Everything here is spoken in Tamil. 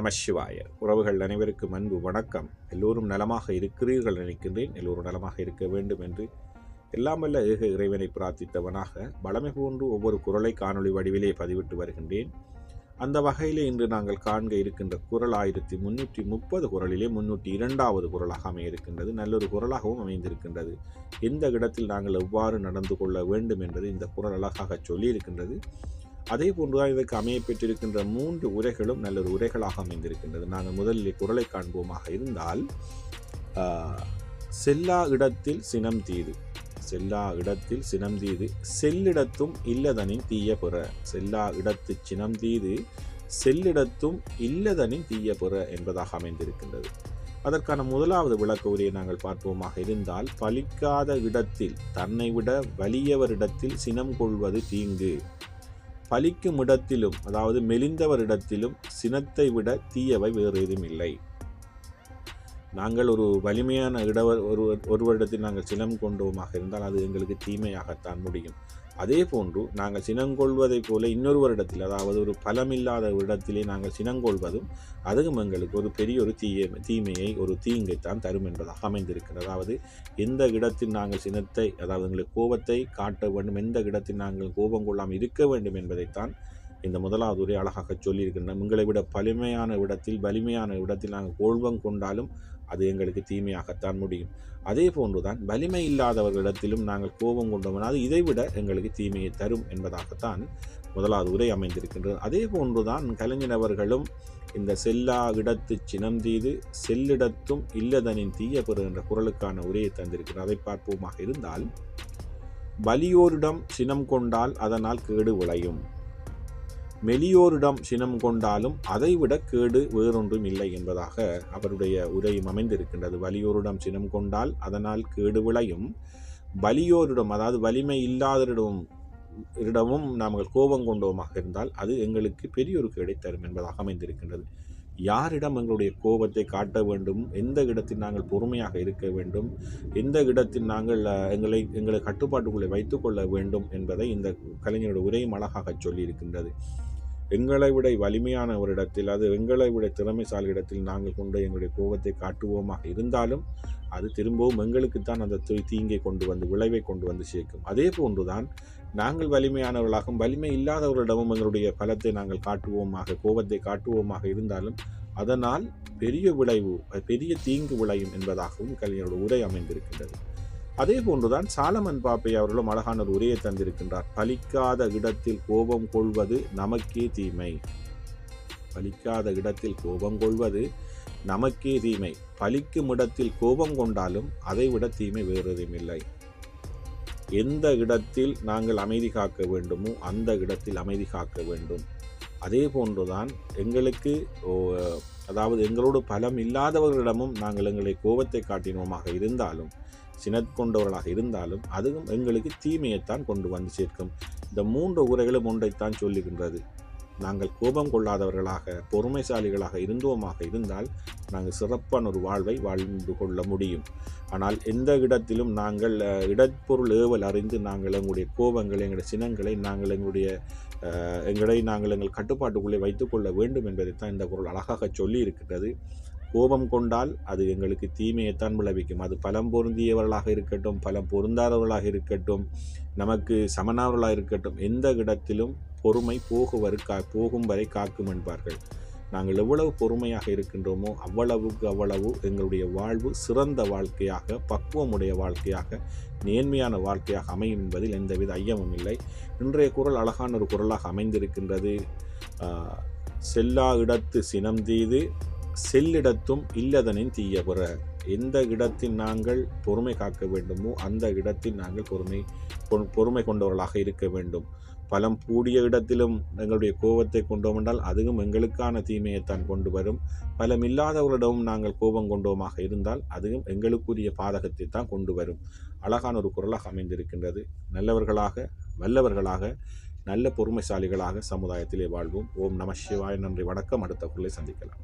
நம சிவாய. உறவுகள் அனைவருக்கும் அன்பு வணக்கம். எல்லோரும் நலமாக இருக்கிறீர்கள் நினைக்கின்றேன். எல்லோரும் நலமாக இருக்க வேண்டும் என்று எல்லாம் வல்ல ஏக இறைவனை பிரார்த்தித்தவனாக வளமை போன்று ஒவ்வொரு குறளை காணொளி வடிவிலே பதிவிட்டு வருகின்றேன். அந்த வகையிலே இன்று நாங்கள் காண்க இருக்கின்ற குறள் 1330 குறளிலே 302வது குறளாக அமைய இருக்கின்றது. நல்லொரு குறளாகவும் அமைந்திருக்கின்றது. எந்த இடத்தில் நாங்கள் எவ்வாறு நடந்து கொள்ள வேண்டும் என்பது இந்த குறள் அழகாக சொல்லியிருக்கின்றது. அதே போன்றுதான் இதற்கு அமைய பெற்றிருக்கின்ற 3 உரைகளும் நல்லொரு உரைகளாக அமைந்திருக்கின்றது. நாங்கள் முதலில் குறளை காண்போமாக இருந்தால், செல்லா இடத்தில் சினம் தீது, செல்லா இடத்தில் சினம் தீது செல்லிடத்தும் இல்லதனின் தீய பெற. செல்லா இடத்து சினம் தீது செல்லிடத்தும் இல்லதனின் தீய பெற என்பதாக அமைந்திருக்கின்றது. அதற்கான முதலாவது விளக்க உரையை நாங்கள் பார்ப்போமாக இருந்தால், பலிக்காத இடத்தில் தன்னை விட வலியவரிடத்தில் சினம் கொள்வது தீங்கு. பலிக்கும் இடத்திலும், அதாவது மெலிந்தவரிடத்திலும் சினத்தை விட தீயவை வேறு ஏதும் இல்லை. நாங்கள் ஒரு வலிமையான ஒருவரிடத்தில் நாங்கள் சினம் கொண்டோமாக இருந்தால் அது எங்களுக்கு தீமையாகத்தான் முடியும். அதே போன்று நாங்கள் சினங்கொள்வதைப் போல இன்னொருவரிடத்தில், அதாவது ஒரு பலமில்லாத இடத்திலே நாங்கள் சினங்கொள்வதும் அதுவும் எங்களுக்கு ஒரு பெரிய ஒரு தீமையை, ஒரு தீங்கைத்தான் தரும் என்பதாக அமைந்திருக்கிறது. அதாவது எந்த இடத்தில் நாங்கள் சினத்தை, அதாவது எங்களுக்கு கோபத்தை காட்ட வேண்டும், எந்த இடத்தில் நாங்கள் கோபம் கொள்ளாமல் இருக்க வேண்டும் என்பதைத்தான் இந்த முதலாவது உரை அழகாக சொல்லியிருக்கின்றன. உங்களை விட பழமையான இடத்தில், வலிமையான இடத்தில் நாங்கள் கோபம் கொண்டாலும் அது எங்களுக்கு தீமையாகத்தான் முடியும். அதே போன்றுதான் வலிமை இல்லாதவர்களிடத்திலும் நாங்கள் கோபம் கொண்டோம்னா அது இதைவிட எங்களுக்கு தீமையை தரும் என்பதாகத்தான் முதலாவது உரை அமைந்திருக்கின்றது. அதே போன்றுதான் கலைஞர் அவர்களும் இந்த செல்லா இடத்து சினம் தீது செல்லிடத்தும் இல்லதனின் தீய பெறு என்ற குறளுக்கான உரையை தந்திருக்கிறார். அதை பார்ப்போமாக இருந்தால், வலியோரிடம் சினம் கொண்டால் அதனால் கேடு விளையும், மெலியோரிடம் சினம் கொண்டாலும் அதைவிட கேடு வேறொன்றும் இல்லை என்பதாக அவருடைய உரையும் அமைந்திருக்கின்றது. வலியோரிடம் சினம் கொண்டால் அதனால் கேடு விளையும், வலியோரிடம், அதாவது வலிமை இல்லாதவரிடமும் நாங்கள் கோபம் கொண்டோமாக இருந்தால் அது எங்களுக்கு பெரிய ஒரு கேடை தரும் என்பதாக அமைந்திருக்கின்றது. யாரிடம் எங்களுடைய கோபத்தை காட்ட வேண்டும், எந்த இடத்தில் நாங்கள் பொறுமையாக இருக்க வேண்டும், எந்த இடத்தில் நாங்கள் எங்களை கட்டுப்பாட்டுக்குள்ளே வைத்துக்கொள்ள வேண்டும் என்பதை இந்த கலைஞருடைய உரையும் அழகாக சொல்லியிருக்கின்றது. எங்களை விட வலிமையான ஒரு இடத்தில், அது எங்களை விட திறமைசாலி இடத்தில் நாங்கள் கொண்டு எங்களுடைய கோபத்தை காட்டுவோமாக இருந்தாலும் அது திரும்பவும் எங்களுக்குத்தான் அந்த தீங்கை கொண்டு வந்து, விளைவை கொண்டு வந்து சேர்க்கும். அதே போன்றுதான் நாங்கள் வலிமையானவர்களாகவும் வலிமை இல்லாதவர்களிடமும் எங்களுடைய பலத்தை நாங்கள் காட்டுவோமாக, கோபத்தை காட்டுவோமாக இருந்தாலும் அதனால் பெரிய விளைவு, பெரிய தீங்கு விளையும் என்பதாகவும் கலைஞரோட உரை அமைந்திருக்கின்றது. அதே போன்றுதான் சாலமன் பாப்பை அவர்களும் அழகான ஒரு உரையை தந்திருக்கின்றார். பலிக்காத இடத்தில் கோபம் கொள்வது நமக்கே தீமை, பலிக்காத இடத்தில் கோபம் கொள்வது நமக்கே தீமை, பலிக்கும் இடத்தில் கோபம் கொண்டாலும் அதைவிட தீமை வேறதும் இல்லை. எந்த இடத்தில் நாங்கள் அமைதி காக்க வேண்டுமோ அந்த இடத்தில் அமைதி காக்க வேண்டும். அதே போன்றுதான் எங்களுக்கு, அதாவது எங்களோடு பலம் இல்லாதவர்களிடமும் நாங்கள் எங்களை கோபத்தை காட்டினோமாக இருந்தாலும், சினக்கொண்டவர்களாக இருந்தாலும் அதுவும் எங்களுக்கு தீமையைத்தான் கொண்டு வந்து சேர்க்கும். இந்த 3 உரைகளும் ஒன்றைத்தான் சொல்லுகின்றது. நாங்கள் கோபம் கொள்ளாதவர்களாக, பொறுமைசாலிகளாக இருந்தோமாக இருந்தால் நாங்கள் சிறப்பான ஒரு வாழ்வை வாழ்ந்து கொள்ள முடியும். ஆனால் எந்த இடத்திலும் நாங்கள் இடப்பொருள் ஏவல் அறிந்து நாங்கள் எங்களுடைய கோபங்களை, எங்களுடைய சினங்களை நாங்கள் எங்கள் கட்டுப்பாட்டுக்குள்ளே வைத்துக்கொள்ள வேண்டும் என்பதைத்தான் இந்த குறள் அழகாக சொல்லி இருக்கின்றது. கோபம் கொண்டால் அது எங்களுக்கு தீமையைத்தான் விளைவிக்கும். அது பலம் பொருந்தியவர்களாக இருக்கட்டும், பலம் பொருந்தாதவர்களாக இருக்கட்டும், நமக்கு சமனானவர்களாக இருக்கட்டும், எந்த இடத்திலும் பொறுமை போகும் வரை காக்கும் என்பார்கள். நாங்கள் எவ்வளவு பொறுமையாக இருக்கின்றோமோ அவ்வளவு எங்களுடைய வாழ்வு சிறந்த வாழ்க்கையாக, பக்குவமுடைய வாழ்க்கையாக, நேர்மையான வாழ்க்கையாக அமையும் என்பதில் எந்தவித ஐயமும் இல்லை. இன்றைய குறள் அழகான ஒரு குறளாக அமைந்திருக்கின்றது. செல்லா இடத்து சினம் தீது செல்லிடத்தும் இல்லதனின் தீய பெற. எந்த இடத்தில் நாங்கள் பொறுமை காக்க வேண்டுமோ அந்த இடத்தில் நாங்கள் பொறுமை கொண்டவர்களாக இருக்க வேண்டும். பலம் கூடிய இடத்திலும் எங்களுடைய கோபத்தை கொண்டோம் என்றால் அதுவும் எங்களுக்கான தீமையைத்தான் கொண்டு வரும். பலம் இல்லாதவர்களிடமும் நாங்கள் கோபம் கொண்டோமாக இருந்தால் அதுவும் எங்களுக்குரிய பாதகத்தை தான் கொண்டு வரும். அழகான ஒரு குறளாக அமைந்திருக்கின்றது. நல்லவர்களாக, வல்லவர்களாக, நல்ல பொறுமைசாலிகளாக சமுதாயத்திலே வாழ்வோம். ஓம் நம சிவாய. நன்றி, வணக்கம். அடுத்த குறளை சந்திக்கலாம்.